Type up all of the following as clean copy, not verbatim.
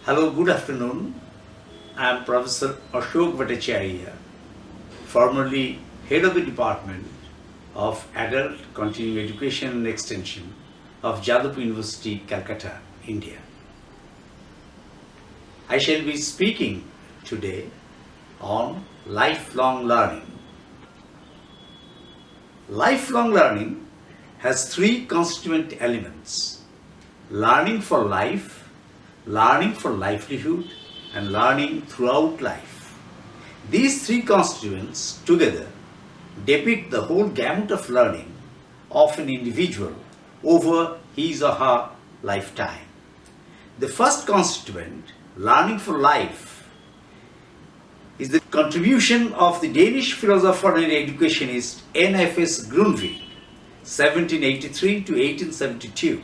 Hello, good afternoon. I am Professor Asoke Bhattacharya, formerly Head of the Department of Adult Continuing Education and Extension of Jadavpur University, Kolkata, India. I shall be speaking today on lifelong learning. Lifelong learning has three constituent elements: learning for life, learning for livelihood, and learning throughout life. These three constituents together depict the whole gamut of learning of an individual over his or her lifetime. The first constituent, learning for life, is the contribution of the Danish philosopher and educationist N.F.S. Grundtvig, 1783 to 1872.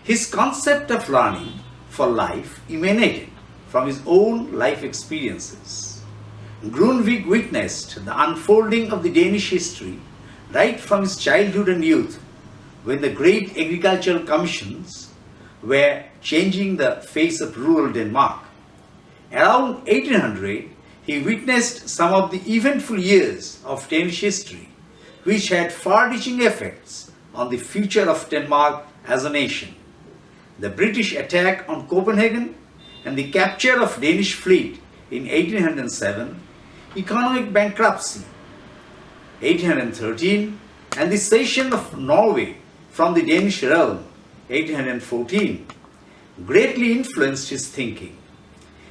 His concept of learning for life emanated from his own life experiences. Grundtvig witnessed the unfolding of the Danish history right from his childhood and youth, when the great agricultural commissions were changing the face of rural Denmark. Around 1800, he witnessed some of the eventful years of Danish history, which had far-reaching effects on the future of Denmark as a nation. The British attack on Copenhagen and the capture of Danish fleet in 1807, economic bankruptcy 1813, and the cession of Norway from the Danish realm 1814 greatly influenced his thinking.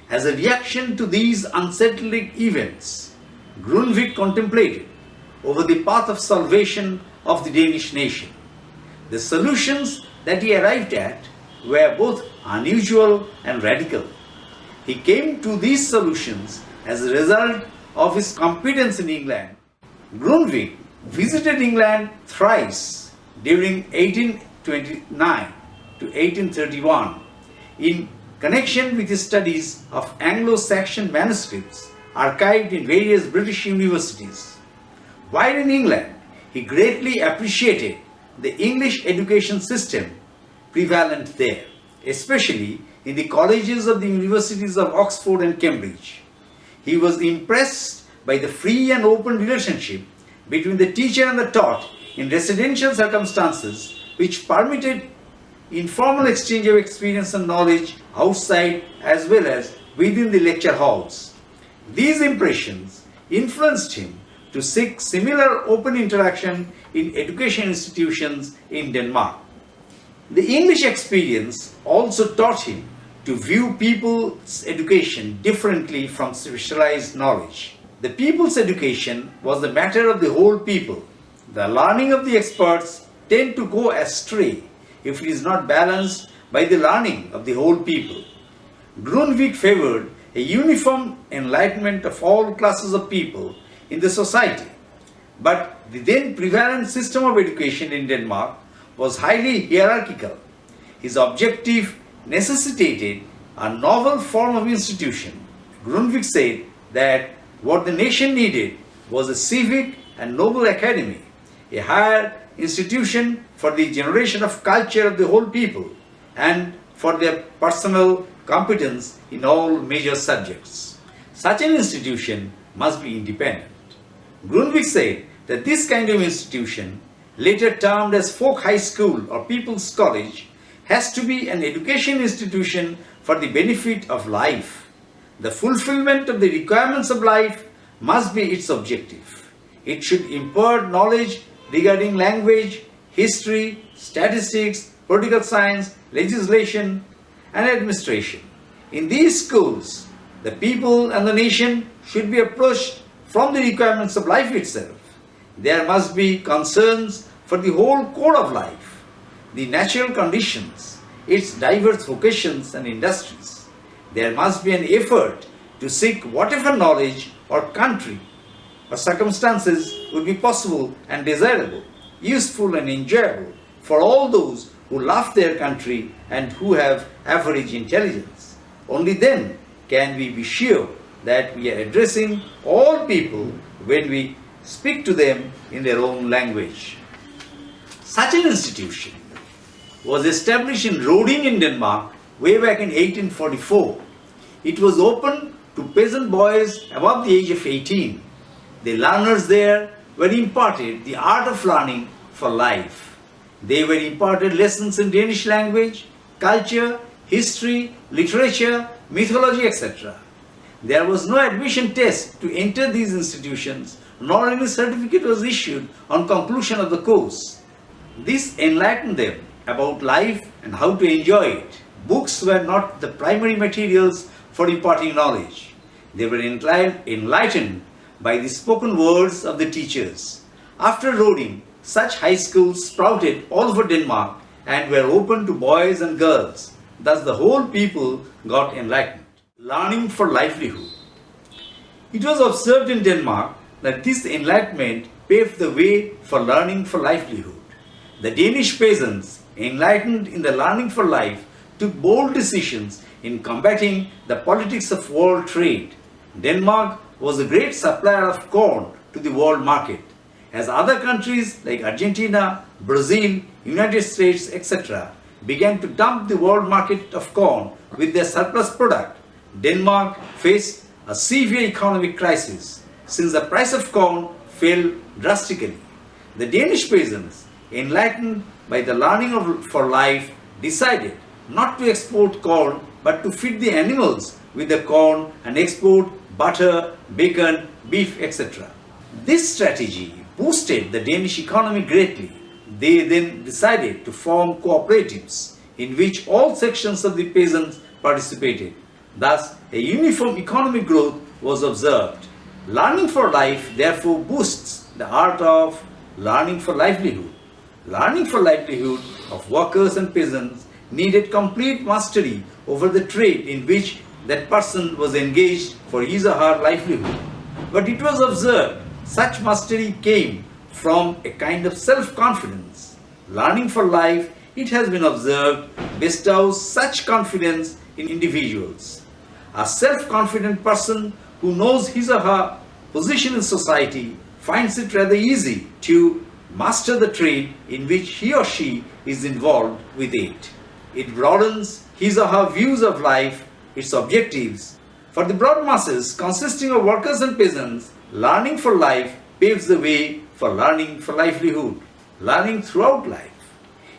As a reaction to these unsettling events, Grundtvig contemplated over the path of salvation of the Danish nation. The solutions that he arrived at were both unusual and radical. He came to these solutions as a result of his competence in England. Grundtvig visited England thrice during 1829 to 1831 in connection with his studies of Anglo-Saxon manuscripts archived in various British universities. While in England, he greatly appreciated the English education system prevalent there, especially in the colleges of the universities of Oxford and Cambridge. He was impressed by the free and open relationship between the teacher and the taught in residential circumstances, which permitted informal exchange of experience and knowledge outside as well as within the lecture halls. These impressions influenced him to seek similar open interaction in education institutions in Denmark. The English experience also taught him to view people's education differently from specialized knowledge. The people's education was the matter of the whole people. The learning of the experts tend to go astray if it is not balanced by the learning of the whole people. Grundtvig favored a uniform enlightenment of all classes of people in the society, but the then prevalent system of education in Denmark was highly hierarchical. His objective necessitated a novel form of institution. Grundtvig said that what the nation needed was a civic and noble academy, a higher institution for the generation of culture of the whole people and for their personal competence in all major subjects. Such an institution must be independent. Grundtvig said that this kind of institution, later termed as folk high school or people's college, has to be an education institution for the benefit of life. The fulfillment of the requirements of life must be its objective. It should impart knowledge regarding language, history, statistics, political science, legislation, and administration. In these schools, the people and the nation should be approached from the requirements of life itself. There must be concerns for the whole core of life, the natural conditions, its diverse vocations and industries. There must be an effort to seek whatever knowledge or country or circumstances would be possible and desirable, useful and enjoyable for all those who love their country and who have average intelligence. Only then can we be sure that we are addressing all people when we speak to them in their own language. Such an institution was established in Roding in Denmark way back in 1844. It was open to peasant boys above the age of 18. The learners there were imparted the art of learning for life. They were imparted lessons in Danish language, culture, history, literature, mythology, etc. There was no admission test to enter these institutions, nor any certificate was issued on conclusion of the course. This enlightened them about life and how to enjoy it. Books were not the primary materials for imparting knowledge. They were enlightened by the spoken words of the teachers. After Roding, such high schools sprouted all over Denmark and were open to boys and girls. Thus the whole people got enlightened. Learning for livelihood. It was observed in Denmark that this enlightenment paved the way for learning for livelihood. The Danish peasants, enlightened in the learning for life, took bold decisions in combating the politics of world trade. Denmark was a great supplier of corn to the world market. As other countries like Argentina, Brazil, United States, etc. began to dump the world market of corn with their surplus product, Denmark faced a severe economic crisis since the price of corn fell drastically. The Danish peasants, enlightened by the learning for life, decided not to export corn but to feed the animals with the corn and export butter, bacon, beef, etc. This strategy boosted the Danish economy greatly. They then decided to form cooperatives in which all sections of the peasants participated. Thus, a uniform economic growth was observed. Learning for life therefore boosts the art of learning for livelihood. Learning for livelihood of workers and peasants needed complete mastery over the trade in which that person was engaged for his or her livelihood. But it was observed such mastery came from a kind of self-confidence. Learning for life, it has been observed, bestows such confidence in individuals. A self-confident person who knows his or her position in society finds it rather easy to master the trade in which he or she is involved with it. It broadens his or her views of life, its objectives. For the broad masses consisting of workers and peasants, learning for life paves the way for learning for livelihood, learning throughout life.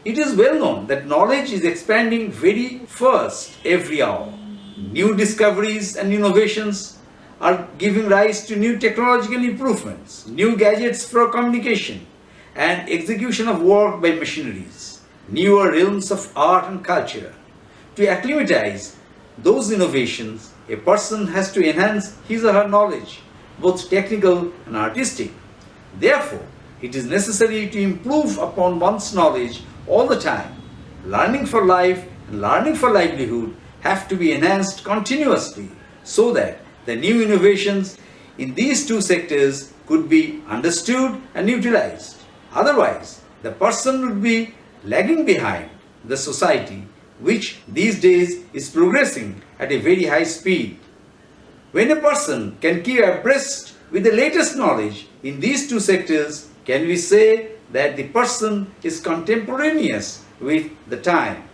It is well known that knowledge is expanding very fast every hour. New discoveries and innovations are giving rise to new technological improvements, new gadgets for communication and execution of work by machineries, newer realms of art and culture. To acclimatize those innovations, a person has to enhance his or her knowledge, both technical and artistic. Therefore, it is necessary to improve upon one's knowledge all the time. Learning for life and learning for livelihood have to be enhanced continuously so that the new innovations in these two sectors could be understood and utilized. Otherwise, the person would be lagging behind the society, which these days is progressing at a very high speed. When a person can keep abreast with the latest knowledge in these two sectors, can we say that the person is contemporaneous with the time?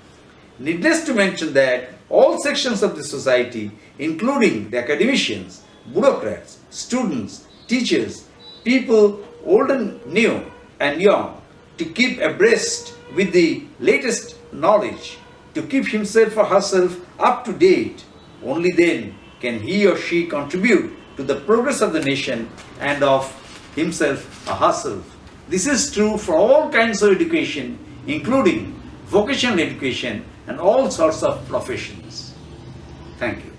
Needless to mention that all sections of the society, including the academicians, bureaucrats, students, teachers, people old and new and young, to keep abreast with the latest knowledge, to keep himself or herself up to date, only then can he or she contribute to the progress of the nation and of himself or herself. This is true for all kinds of education, including vocational education and all sorts of professions. Thank you.